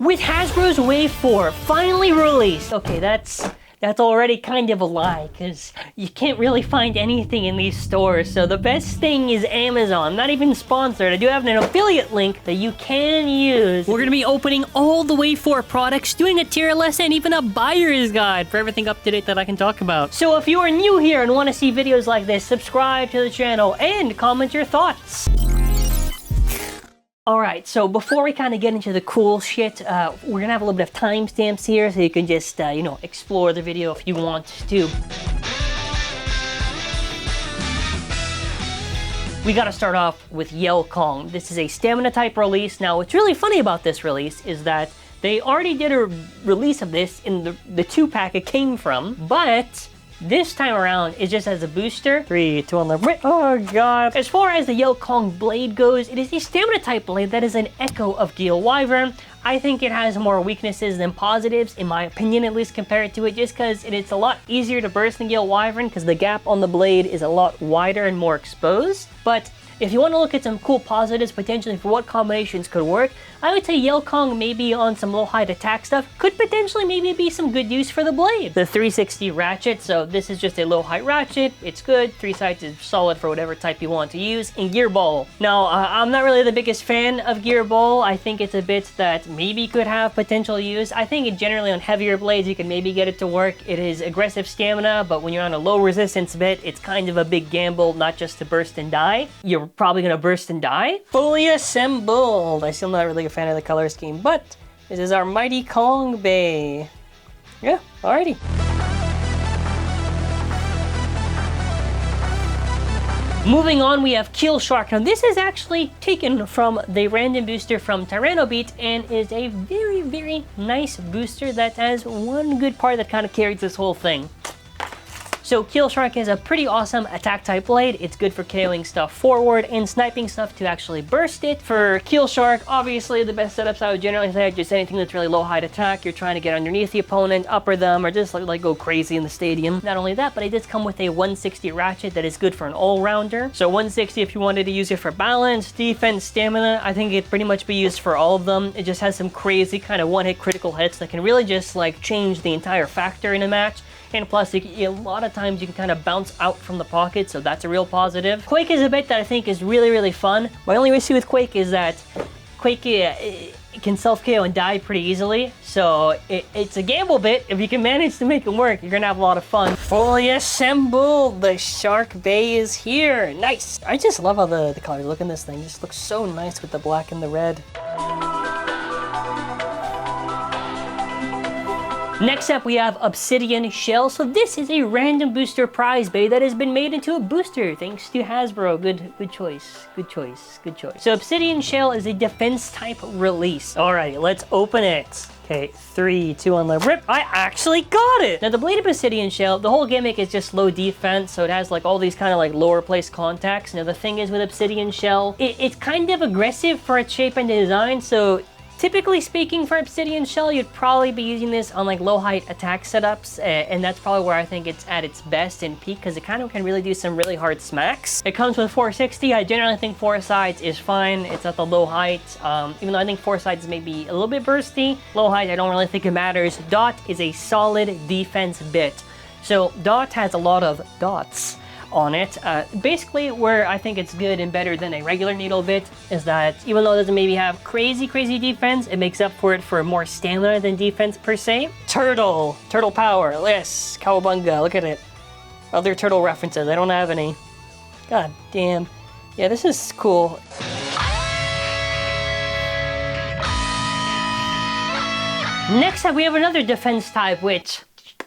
With Hasbro's Wave 4 finally released. Okay, that's already kind of a lie, because you can't really find anything in these stores. So the best thing is Amazon. Not even sponsored. I do have an affiliate link that you can use. We're going to be opening all the Wave 4 products, doing a tier list, and even a buyer's guide for everything up to date that I can talk about. So if you are new here and want to see videos like this, subscribe to the channel and comment your thoughts. Alright, so before we kind of get into the cool shit, we're gonna have a little bit of timestamps here so you can just, you know, explore the video if you want to. We gotta start off with Yell Kong. This is a stamina type release. Now, what's really funny about this release is that they already did a release of this in the 2-pack it came from, but this time around, it just has a booster. 3, 2 on the right. Oh god. As far as the Yell Kong blade goes, it is a stamina type blade that is an echo of Gale Wyvern. I think it has more weaknesses than positives, in my opinion, at least compared to it, just because it's a lot easier to burst than Gale Wyvern, because the gap on the blade is a lot wider and more exposed. But if you want to look at some cool positives potentially for what combinations could work, I would say Yell Kong maybe on some low height attack stuff could potentially maybe be some good use for the blade. The 360 ratchet, so this is just a low height ratchet, it's good, 3 sides is solid for whatever type you want to use, and Gear Ball. Now, I'm not really the biggest fan of Gear Ball. I think it's a bit that maybe could have potential use. I think it generally on heavier blades you can maybe get it to work. It is aggressive stamina, but when you're on a low resistance bit, it's kind of a big gamble not just to burst and die. You're probably gonna burst and die. Fully assembled. I still not really a fan of the color scheme, but this is our Mighty Kong Bay. Yeah, alrighty. Moving on, we have Keel Shark. Now this is actually taken from the random booster from Tyrannobeat and is a very, very nice booster that has one good part that kind of carries this whole thing. So Keel Shark is a pretty awesome attack type blade. It's good for KOing stuff forward and sniping stuff to actually burst it. For Keel Shark, obviously the best setups I would generally say are just anything that's really low height attack. You're trying to get underneath the opponent, upper them, or just like go crazy in the stadium. Not only that, but it does come with a 160 ratchet that is good for an all-rounder. So 160 if you wanted to use it for balance, defense, stamina, I think it'd pretty much be used for all of them. It just has some crazy kind of one-hit critical hits that can really just like change the entire factor in a match. And plus, a lot of times you can kind of bounce out from the pocket, so that's a real positive. Quake is a bit that I think is really, really fun. My only issue with Quake is that Quake can self-KO and die pretty easily, so it's a gamble bit. If you can manage to make it work, you're gonna have a lot of fun. Fully assembled! The Shark Bay is here! Nice! I just love how the colors look in this thing. It just looks so nice with the black and the red. Next up, we have Obsidian Shell. So this is a random booster prize bay that has been made into a booster thanks to Hasbro. Good choice, good choice, good choice. So Obsidian Shell is a defense type release. Alright, let's open it. Okay, 3, 2 on the rip. I actually got it! Now the blade of Obsidian Shell, the whole gimmick is just low defense, so it has like all these kind of like lower place contacts. Now the thing is with Obsidian Shell, it's kind of aggressive for its shape and design, so typically speaking, for Obsidian Shell, you'd probably be using this on like low height attack setups, and that's probably where I think it's at its best and peak, because it kind of can really do some really hard smacks. It comes with 460. I generally think 4 sides is fine. It's at the low height, even though I think 4 sides may be a little bit bursty. Low height, I don't really think it matters. Dot is a solid defense bit. So Dot has a lot of dots on it. Basically where I think it's good and better than a regular needle bit is that even though it doesn't maybe have crazy defense, it makes up for it for more stamina than defense per se. Turtle power, yes, cowabunga, look at it. Other turtle references, I don't have any. God damn. Yeah, this is cool. Next up we have another defense type, which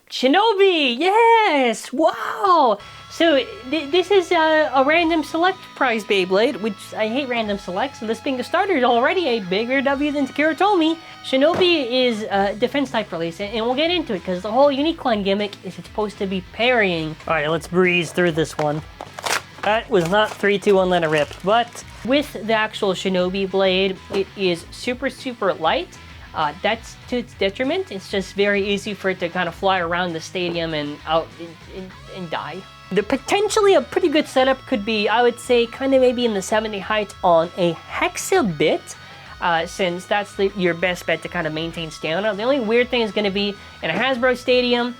Shinobi, yes, wow. So this is a random select prize Beyblade, which I hate random select, so this being a starter is already a bigger W than Takara told me. Shinobi is a defense type release, and we'll get into it, because the whole Unique Line gimmick is it's supposed to be parrying. Alright, let's breeze through this one. That was not 3, 2, 1, let it rip, but with the actual Shinobi blade, it is super light. That's to its detriment. It's just very easy for it to kind of fly around the stadium and out and die. The potentially a pretty good setup could be, I would say, kind of maybe in the 70 height on a Hexa bit. since that's your best bet to kind of maintain stamina. The only weird thing is going to be in a Hasbro stadium,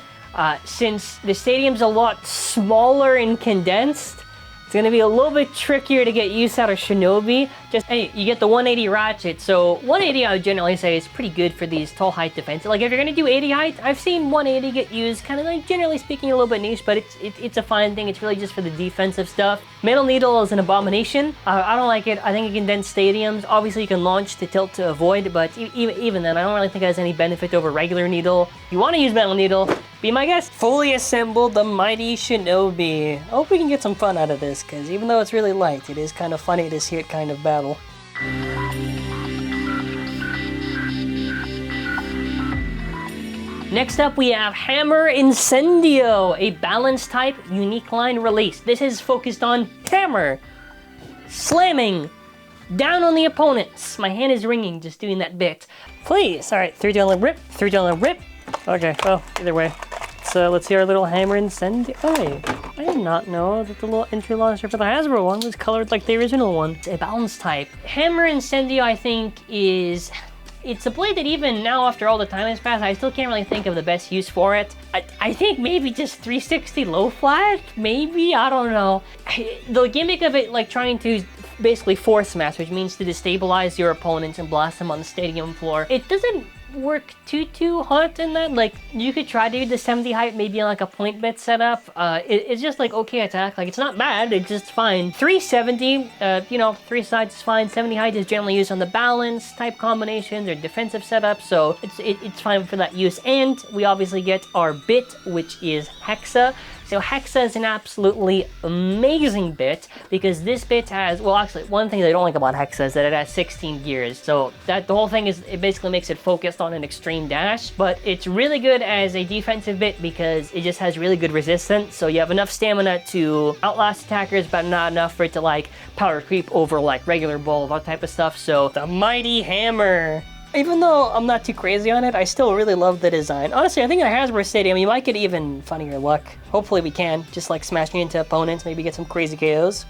since the stadium's a lot smaller and condensed, it's going to be a little bit trickier to get use out of Shinobi. Just, hey, you get the 180 ratchet. So 180 I would generally say is pretty good for these tall height defense. Like if you're going to do 80 height, I've seen 180 get used, kind of like generally speaking a little bit niche, but it's a fine thing. It's really just for the defensive stuff. Metal Needle is an abomination. I don't like it. I think it condensed stadiums. Obviously you can launch to tilt to avoid, but even then I don't really think it has any benefit over regular Needle. If you want to use Metal Needle, be my guest. Fully assembled the mighty Shinobi. I hope we can get some fun out of this, because even though it's really light, it is kind of funny to see it kind of battle. Next up we have Hammer Incendio, a balance type unique line release. This is focused on hammer, slamming down on the opponents. My hand is ringing just doing that bit. Please. All right, 3 down the rip, 3 down the rip. Okay, well, either way. So let's see our little Hammer Incendio. Oh, I did not know that the little entry launcher for the Hasbro one was colored like the original one. It's a balance type. Hammer Incendio, I think, it's a blade that even now, after all the time has passed, I still can't really think of the best use for it. I think maybe just 360 low flat? Maybe? I don't know. The gimmick of it, like trying to basically force smash, which means to destabilize your opponents and blast them on the stadium floor, it doesn't work too hot in that. Like you could try to do the 70 height maybe on like a point bet setup. It's just like okay attack, like it's not bad, it's just fine. 370, you know, 3 sides is fine. 70 height is generally used on the balance type combinations or defensive setups, so it's fine for that use. And we obviously get our bit, which is Hexa. So Hexa is an absolutely amazing bit because this bit has, well actually one thing that I don't like about Hexa is that it has 16 gears. So that the whole thing is, it basically makes it focused on an extreme dash, but it's really good as a defensive bit because it just has really good resistance. So you have enough stamina to outlast attackers, but not enough for it to like power creep over like regular bull, that type of stuff. So the mighty hammer. Even though I'm not too crazy on it, I still really love the design. Honestly, I think in a Hasbro Stadium, you might get even funnier luck. Hopefully we can, just like smashing into opponents, maybe get some crazy KOs.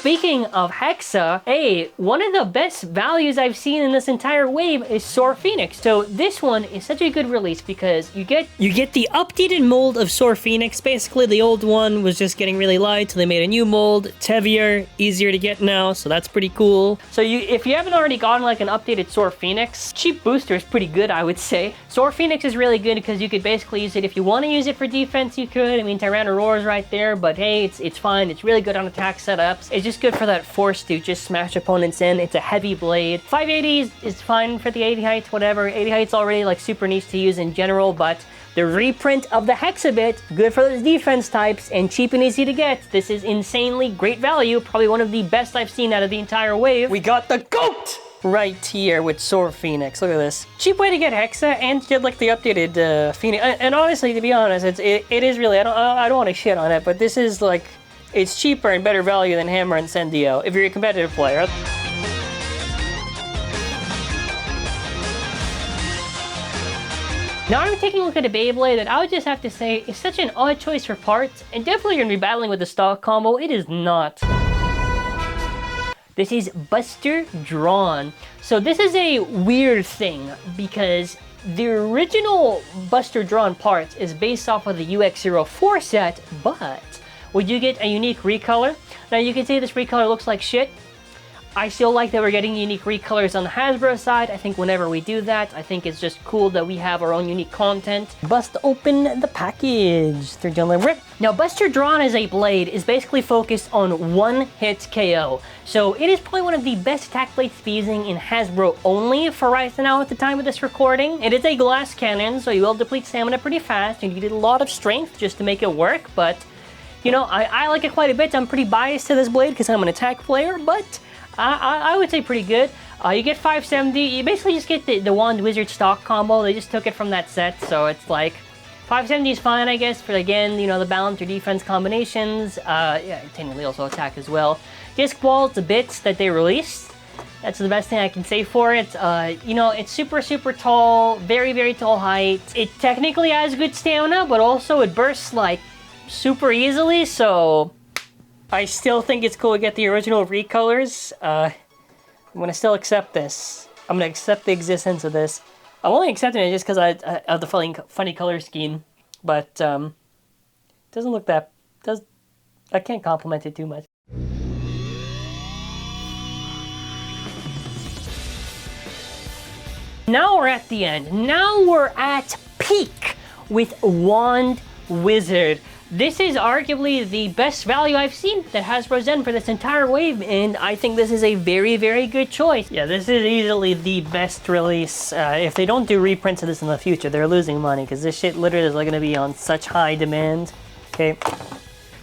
Speaking of Hexa, hey, one of the best values I've seen in this entire wave is Soar Phoenix. So this one is such a good release because you get the updated mold of Soar Phoenix. Basically, the old one was just getting really light, so they made a new mold. It's heavier, easier to get now, so that's pretty cool. So if you haven't already gotten like an updated Soar Phoenix, cheap booster is pretty good, I would say. Soar Phoenix is really good because you could basically use it if you want to use it for defense, you could. I mean, Tyrannosaurus is right there, but hey, it's fine. It's really good on attack setups. It's just good for that force to just smash opponents in. It's a heavy blade. 580 is fine for the 80 heights, whatever. 80 heights already like super niche to use in general, but the reprint of the Hexa bit, good for those defense types and cheap and easy to get. This is insanely great value. Probably one of the best I've seen out of the entire wave. We got the GOAT right here with Soar Phoenix. Look at this. Cheap way to get Hexa and get like the updated Phoenix. And honestly, to be honest, it is really, I don't want to shit on it, but this is like, it's cheaper and better value than Hammer Incendio if you're a competitive player. Now I'm taking a look at a Beyblade that I would just have to say is such an odd choice for parts, and definitely you're going to be battling with the stock combo. It is not. This is Buster Dran. So this is a weird thing because the original Buster Dran parts is based off of the UX04 set, but would you get a unique recolor? Now you can say this recolor looks like shit. I still like that we're getting unique recolors on the Hasbro side. I think whenever we do that, I think it's just cool that we have our own unique content. Bust open the package. Third down the rip. Now Buster Dran as a blade is basically focused on one hit KO. So it is probably one of the best attack blades to be using in Hasbro only for right now at the time of this recording. It is a glass cannon, so you will deplete stamina pretty fast and you need a lot of strength just to make it work, but you know, I like it quite a bit. I'm pretty biased to this blade because I'm an attack player, but I would say pretty good. You get 570. You basically just get the Wand Wizard stock combo. They just took it from that set, so it's like 570 is fine, I guess, for again, you know, the balance or defense combinations. Yeah, technically also attack as well. Disc balls, the bits that they released. That's the best thing I can say for it. You know, it's super tall, very tall height. It technically has good stamina, but also it bursts like super easily, so I still think it's cool to get the original recolors. I'm gonna still accept this. I'm gonna accept the existence of this. I'm only accepting it just because of the funny color scheme. But doesn't look that... I can't compliment it too much. Now we're at the end. Now we're at peak with Wand Wizard. This is arguably the best value I've seen that Hasbro's done for this entire wave, and I think this is a very, very good choice. Yeah, this is easily the best release. If they don't do reprints of this in the future, they're losing money, because this shit literally is going to be on such high demand. Okay.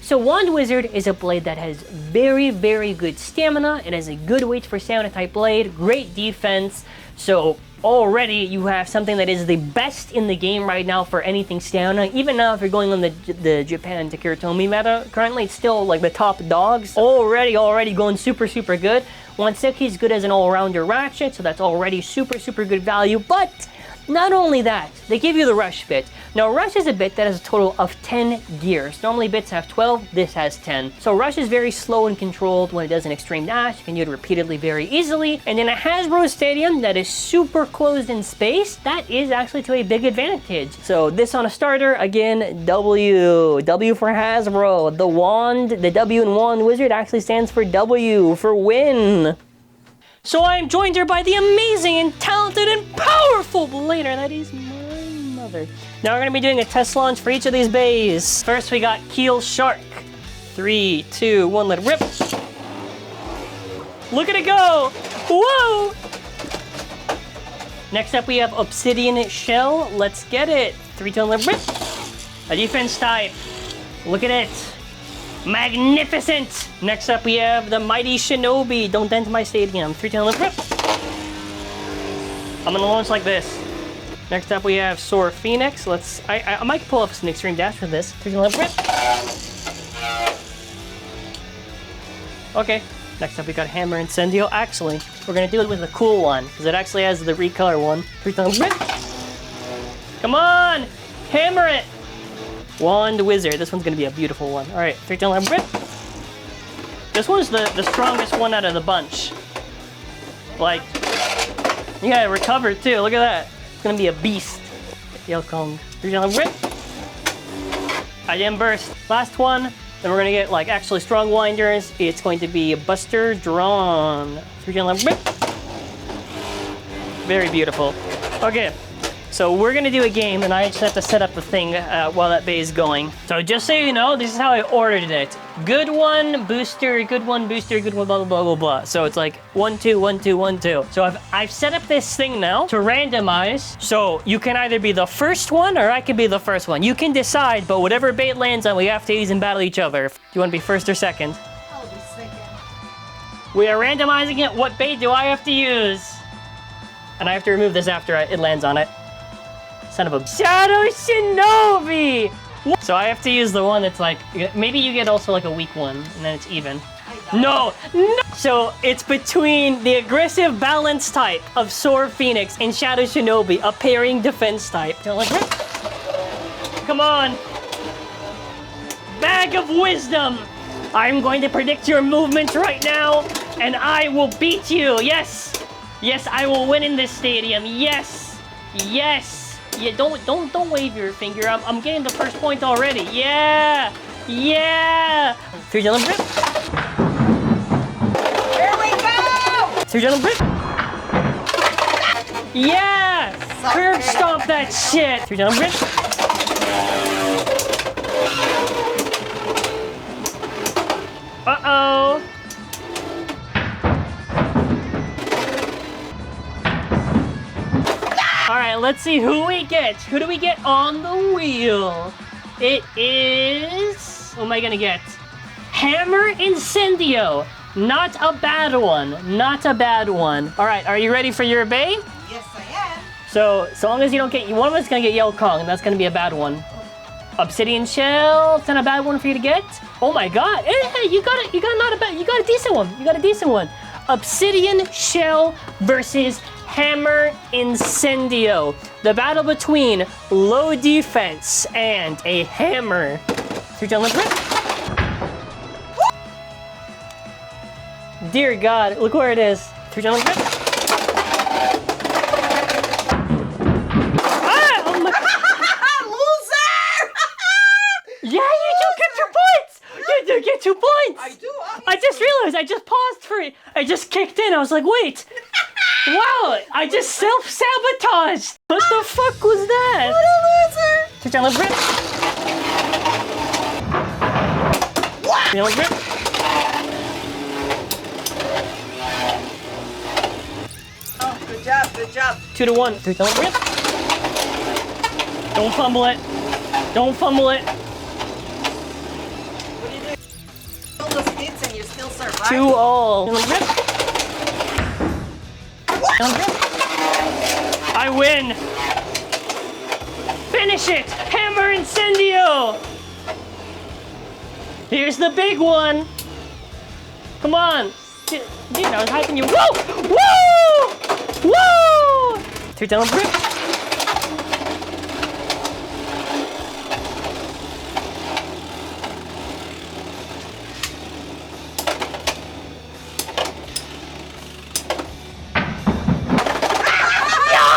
So Wand Wizard is a blade that has very, very good stamina. It has a good weight for stamina type blade, great defense. So already you have something that is the best in the game right now for anything stamina. Even now if you're going on the Japan Takiratomi meta, currently it's still like the top dogs. Already going super, super good. Wanseki is good as an all-rounder ratchet, so that's already super, super good value. But not only that, they give you the Rush bit. Now Rush is a bit that has a total of 10 gears. Normally bits have 12, this has 10. So Rush is very slow and controlled when it does an extreme dash. You can do it repeatedly very easily. And in a Hasbro stadium that is super closed in space, that is actually to a big advantage. So this on a starter, again, W. W for Hasbro. The wand, the W in Wand Wizard actually stands for W for win. So I am joined here by the amazing and talented and powerful blader that is my mother. Now we're going to be doing a test launch for each of these bays. First we got Keel Shark. 3, 2, 1, let it rip. Look at it go! Whoa! Next up we have Obsidian Shell. Let's get it. 3, 2, 1, let it rip. A defense type. Look at it. Magnificent! Next up we have the mighty Shinobi. Don't dent my stadium. 3, 2, 1, let it rip. I'm gonna launch like this. Next up we have Soar Phoenix. I might pull up an extreme dash for this. 3, 2, 1, let it rip. Okay. Next up we got Hammer Incendio. Actually, we're gonna do it with a cool one, because it actually has the recolor one. 3, 2, 1, let it rip. Come on! Hammer it! Wand Wizard. This one's gonna be a beautiful one. Alright, 3, 2, 1, rip. This one's the strongest one out of the bunch. Like, yeah, it recovered too. Look at that. It's gonna be a beast. Yelkong. 3, 2, 1, rip. I didn't burst. Last one. Then we're gonna get like actually strong winders. It's going to be Buster Dran. 3, 2, 1, rip. Very beautiful. Okay. So we're gonna do a game, and I just have to set up the thing while that bay is going. So just so you know, this is how I ordered it. Good one, booster, good one, booster, good one, blah, blah, blah, blah, blah. So it's like 1, 2, 1, 2, 1, 2. So I've set up this thing now to randomize. So you can either be the first one, or I can be the first one. You can decide, but whatever bait lands on, we have to use and battle each other. Do you wanna be first or second? I'll be second. We are randomizing it. What bait do I have to use? And I have to remove this after it lands on it. Son of a Shadow Shinobi! So I have to use the one that's like, maybe you get also like a weak one, and then it's even. No! So it's between the aggressive balance type of Soar Phoenix and Shadow Shinobi, a pairing defense type. Come on! Bag of Wisdom! I'm going to predict your movements right now, and I will beat you! Yes! Yes, I will win in this stadium! Yes! Yes! Yeah, don't wave your finger. I'm getting the first point already. Yeah! Yeah! 3, 2, 1, rip. Here we go! 3, 2, 1, rip. Yeah! Curb stomp that shit. 3, 2, 1, rip. Uh-oh. Alright, let's see who we get. Who do we get on the wheel? It is... Who am I gonna get? Hammer Incendio. Not a bad one. Not a bad one. Alright, are you ready for your bay? Yes, I am. So long as you don't get... One of us is gonna get Yelkong, and that's gonna be a bad one. Obsidian Shell. It's not a bad one for you to get. Oh my god. Hey, you got it. You got not a bad... You got a decent one. You got a decent one. Obsidian Shell versus Hammer Incendio. The battle between low defense and a hammer. 3, 2, 1, rip. Dear God, look where it is. 3 gentlemen grip. Ah! Oh my... Loser! Yeah, you do get 2 points! You do get 2 points! I do. I just realized, I just paused for it. I just kicked in. I was like, wait. Wow, I just self-sabotaged. What the fuck was that? What a loser! 2 gentlemen grip. What? 3 gentlemen grip. Oh, good job, good job. 2 to 1. 3 gentlemen grip. Don't fumble it. Don't fumble it. What do you do? All those hits and you still survive. 2 all. Gentlemen grip. I win! Finish it! Hammer Incendio! Here's the big one! Come on! Dude, I was hyping you. Woo! Woo! Woo! 3 down grip.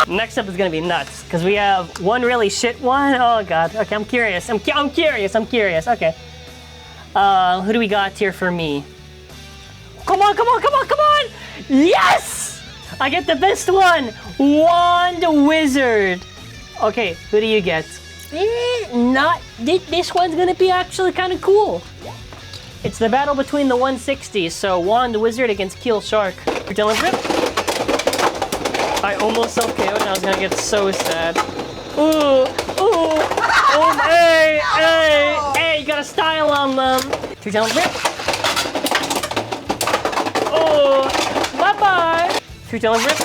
Next up is gonna be nuts, because we have one really shit one. Oh God, okay, I'm curious. I'm curious. Okay. Who do we got here for me? Come on! Yes! I get the best one! Wand Wizard! Okay, who do you get? This one's gonna be actually kind of cool. It's the battle between the 160s, so Wand Wizard against Keel Shark. You're dealing with Rip. I almost self-KO'd and I was gonna get so sad. Ooh, hey, you got a style on them. 2 down grip. Oh, bye-bye. 2 down grip.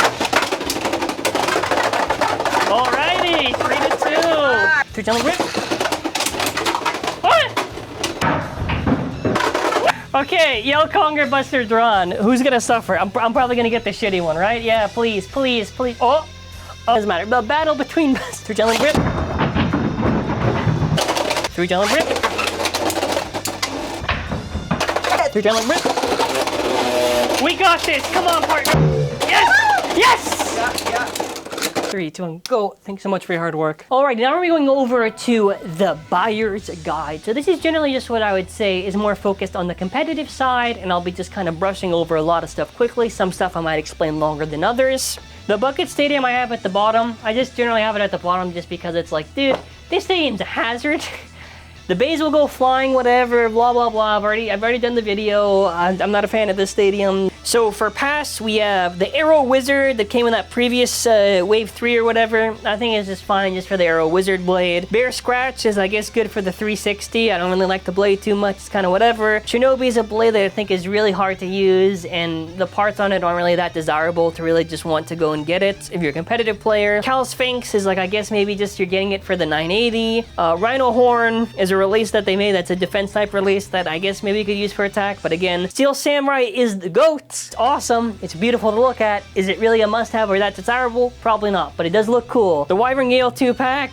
Alrighty, 3 to 2. 2 down grip. What? Okay, Yell Conger Buster Dran. Who's gonna suffer? I'm probably gonna get the shitty one, right? Yeah, please. Oh, doesn't matter. The battle between 3 gentlemen grip. 3 gentlemen grip. 3 gentlemen grip. We got this. Come on, partner. Yes! Yeah. 3, 2, 1, go. Thanks so much for your hard work. All right, now we're going over to the buyer's guide. So this is generally just what I would say is more focused on the competitive side, and I'll be just kind of brushing over a lot of stuff quickly. Some stuff I might explain longer than others. The bucket stadium I have at the bottom, I just generally have it at the bottom just because it's like, dude, this stadium's a hazard. The bays will go flying, whatever, blah, blah, blah. I've already done the video. I'm not a fan of this stadium. So for pass, we have the Arrow Wizard that came in that previous Wave 3 or whatever. I think it's just fine just for the Arrow Wizard blade. Bear Scratch is, I guess, good for the 360. I don't really like the blade too much. It's kind of whatever. Shinobi is a blade that I think is really hard to use, and the parts on it aren't really that desirable to really just want to go and get it if you're a competitive player. Cal Sphinx is like, I guess maybe just you're getting it for the 980. Rhino Horn is a release that they made that's a defense type release that I guess maybe you could use for attack, but again, Steel Samurai is the GOAT. It's awesome. It's beautiful to look at. Is it really a must-have or that desirable? Probably not, but it does look cool. The Wyvern Gale 2-pack,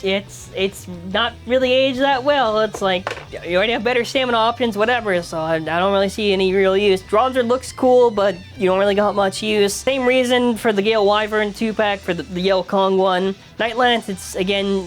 it's not really aged that well. It's like, you already have better stamina options, whatever, so I don't really see any real use. Dronzer looks cool, but you don't really got much use. Same reason for the Gale Wyvern 2-pack for the Yell Kong one. Night Lance, it's, again,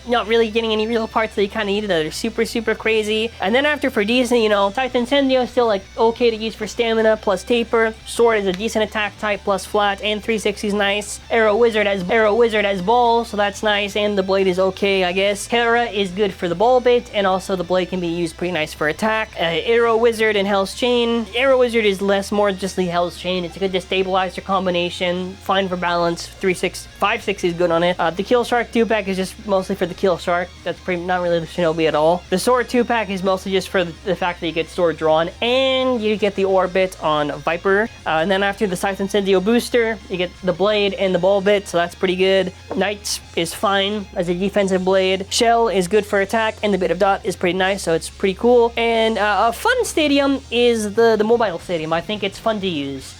not really getting any real parts that you kind of needed that are super, super crazy. And then after for decent, you know, Type Incendio is still like okay to use for stamina plus taper. Sword is a decent attack type plus flat, and 360 is nice. Arrow Wizard has ball, so that's nice, and the blade is okay, I guess. Hera is good for the ball bit, and also the blade can be used pretty nice for attack. Arrow Wizard and Hell's Chain. Arrow Wizard is more just the Hell's Chain. It's a good destabilizer combination, fine for balance. 5-6 is good on it. The Keel Shark 2-pack is just mostly for the Keel Shark. That's not really the Shinobi at all. The Sword 2-pack is mostly just for the fact that you get Sword drawn, and you get the Orbit on Viper. And then after the Scythe Incendio booster, you get the blade and the ball bit, so that's pretty good. Knight is fine as a defensive blade. Shell is good for attack, and the bit of dot is pretty nice, so it's pretty cool. And a fun stadium is the mobile stadium. I think it's fun to use.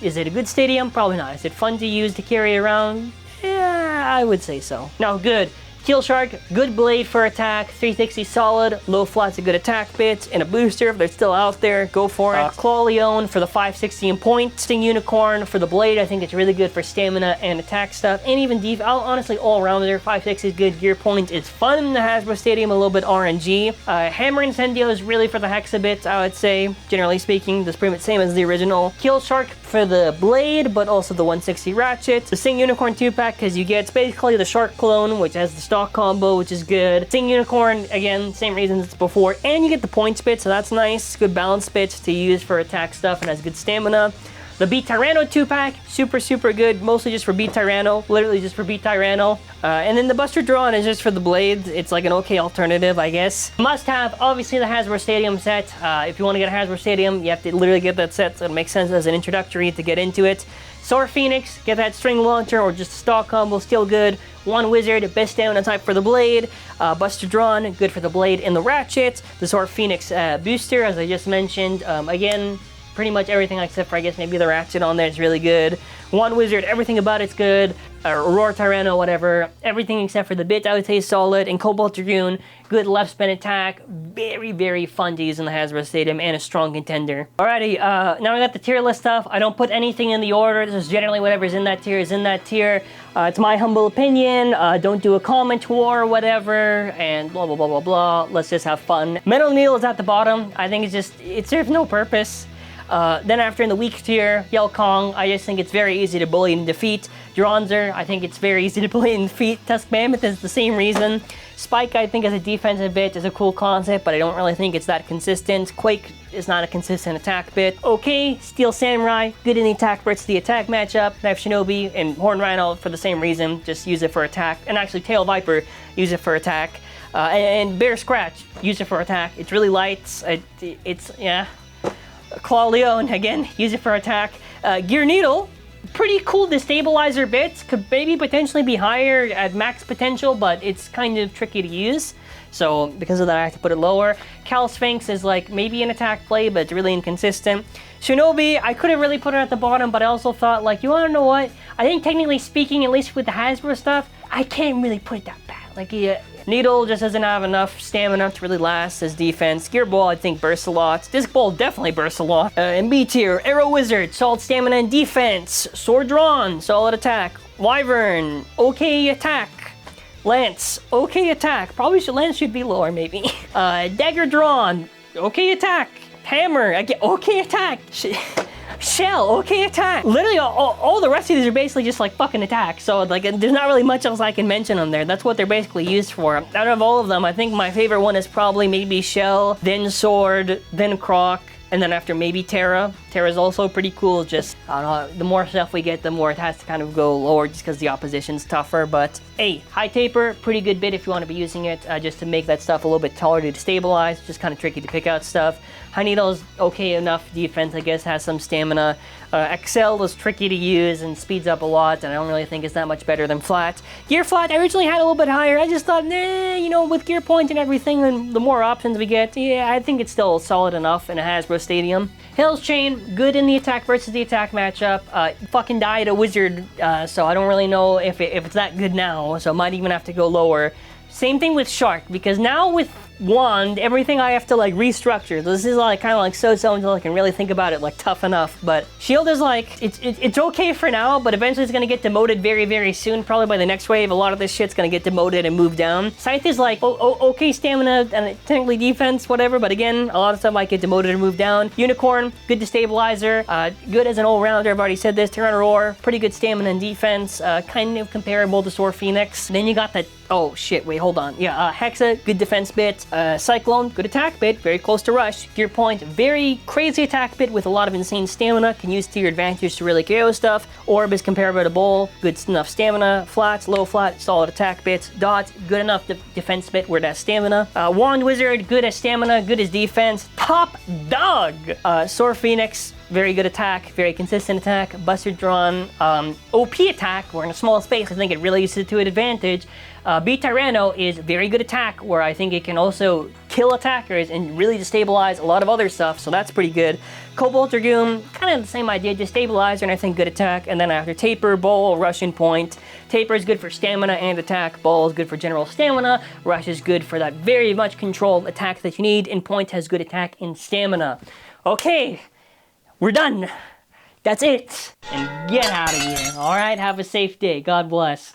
Is it a good stadium? Probably not. Is it fun to use to carry around? Yeah, I would say so. Now, good. Keel Shark, good blade for attack, 360 solid, low flat's a good attack bit, and a booster if they're still out there, go for it. Claw Leon for the 560 in point, Sting Unicorn for the blade, I think it's really good for stamina and attack stuff, and even honestly all around there, 560 is good, gear point is fun in the Hasbro Stadium, a little bit RNG. Hammer Incendio is really for the hexa bits, I would say, generally speaking, that's pretty much the same as the original. Keel Shark for the blade, but also the 160 ratchet. The Sting Unicorn 2-pack, because you get basically the Shark clone, which has the stock combo, which is good. Sting Unicorn, again, same reasons as before, and you get the points bit, so that's nice. Good balance bits to use for attack stuff and has good stamina. The Beat Tyranno 2-pack, super good, mostly just for Beat Tyranno, literally just for Beat Tyranno. And then the Buster Dran is just for the blades. It's like an okay alternative, I guess. Must have, obviously, the Hasbro Stadium set. If you want to get a Hasbro Stadium, you have to literally get that set, so it makes sense as an introductory to get into it. Soar Phoenix, get that string launcher or just a stock combo, still good. One Wizard, best stamina type for the blade. Buster Dran, good for the blade and the ratchet. The Soar Phoenix booster, as I just mentioned, again, pretty much everything except for, I guess, maybe the ratchet on there is really good. One Wizard, everything about it's good. Aurora Tyranno, whatever. Everything except for the bit, I would say, is solid. And Cobalt Dragoon, good left spin attack. Very fun to use in the Hasbro Stadium and a strong contender. Alrighty, now I got the tier list stuff. I don't put anything in the order. This is generally whatever's in that tier is in that tier. It's my humble opinion. Don't do a comment war or whatever. And blah, blah, blah, blah, blah. Let's just have fun. Metal Needle is at the bottom. I think it serves no purpose. Then after in the weak tier, Yell Kong, I just think it's very easy to bully and defeat. Dronzer, I think it's very easy to bully and defeat. Tusk Mammoth is the same reason. Spike, I think, as a defensive bit is a cool concept, but I don't really think it's that consistent. Quake is not a consistent attack bit. Okay, Steel Samurai, good in the attack versus the attack matchup. Knife Shinobi and Horn Rhino for the same reason, just use it for attack. And actually Tail Viper, use it for attack. And Bear Scratch, use it for attack. It's really light, yeah. Claw Leon, again, use it for attack. Gear Needle, pretty cool destabilizer bits. Could maybe potentially be higher at max potential, but it's kind of tricky to use. So because of that, I have to put it lower. Cal Sphinx is like maybe an attack play, but it's really inconsistent. Shinobi, I could have really put it at the bottom, but I also thought, like, you wanna know what? I think technically speaking, at least with the Hasbro stuff, I can't really put it that bad. Like, yeah, Needle just doesn't have enough stamina to really last as defense. Gear Ball, I think, bursts a lot. Disc Ball definitely bursts a lot. And B tier, Arrow Wizard, solid stamina and defense. Sword Drawn, solid attack. Wyvern, okay attack. Lance, okay attack. Probably Lance should be lower, maybe. Dagger Drawn, okay attack. Hammer, again, okay attack. Shell, okay attack. Literally all the rest of these are basically just like fucking attack. So like there's not really much else I can mention on there. That's what they're basically used for. Out of all of them, I think my favorite one is probably maybe Shell, then Sword, then Croc, and then after maybe Terra. Terra's also pretty cool. Just, I don't know, the more stuff we get, the more it has to kind of go lower just because the opposition's tougher. But hey, High Taper, pretty good bit if you want to be using it just to make that stuff a little bit taller to stabilize. Just kind of tricky to pick out stuff. High Needle's okay enough defense, I guess, has some stamina. Excel is tricky to use and speeds up a lot, and I don't really think it's that much better than Flat. Gear Flat, I originally had a little bit higher. I just thought, nah, you know, with gear point and everything, and the more options we get, yeah, I think it's still solid enough in a Hasbro Stadium. Hill's Chain, good in the attack versus the attack matchup. Fucking died a wizard, so I don't really know if it's that good now, so I might even have to go lower. Same thing with Shark, because now with Wand, everything I have to like restructure. This is like kind of like so until I can really think about it like tough enough. But Shield is like, it's okay for now, but eventually it's gonna get demoted very soon, probably by the next wave. A lot of this shit's gonna get demoted and moved down. Scythe is like, okay stamina and technically defense, whatever, but again, a lot of stuff might get demoted or moved down. Unicorn, good destabilizer, good as an all-rounder, I've already said this. Tyrannosaur, pretty good stamina and defense, kind of comparable to Soar Phoenix. Then you got that, oh shit, wait, hold on. Yeah, Hexa, good defense bit. Cyclone, good attack bit, very close to Rush. Gear Point, very crazy attack bit with a lot of insane stamina, can use to your advantage to really KO stuff. Orb is comparable to Bull, good enough stamina. Flats, low flat, solid attack bits. Dot, good enough defense bit where it has stamina. Wand Wizard, good as stamina, good as defense. Top dog! Soar Phoenix, very good attack, very consistent attack. Buster Dran, OP attack, where in a small space I think it really uses it to an advantage. Beat Tyranno is very good attack, where I think it can also kill attackers and really destabilize a lot of other stuff, so that's pretty good. Cobalt Dragoon, kind of the same idea, destabilizer and I think good attack. And then after Taper, Bowl, Russian Point. Taper is good for stamina and attack. Bowl is good for general stamina. Rush is good for that very much controlled attack that you need. And Point has good attack and stamina. Okay, we're done. That's it. And get out of here. All right, have a safe day. God bless.